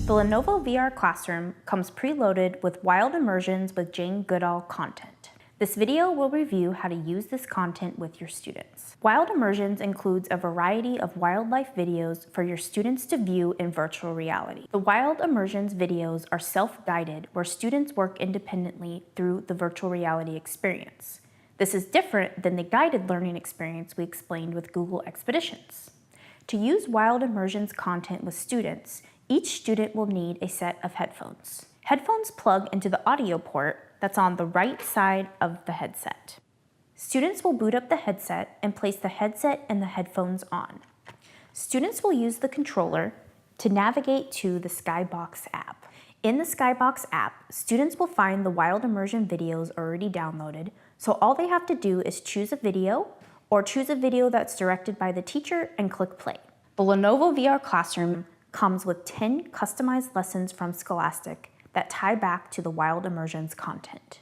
The Lenovo VR Classroom comes preloaded with Wild Immersions with Jane Goodall content. This video will review how to use this content with your students. Wild Immersions includes a variety of wildlife videos for your students to view in virtual reality. The Wild Immersions videos are self-guided, where students work independently through the virtual reality experience. This is different than the guided learning experience we explained with Google Expeditions. To use Wild Immersions content with students, each student will need a set of headphones. Headphones plug into the audio port that's on the right side of the headset. Students will boot up the headset and place the headset and the headphones on. Students will use the controller to navigate to the Skybox app. In the Skybox app, students will find the Wild Immersion videos already downloaded, so all they have to do is choose a video or choose a video that's directed by the teacher and click play. The Lenovo VR Classroom comes with 10 customized lessons from Scholastic that tie back to the Wild Immersions content.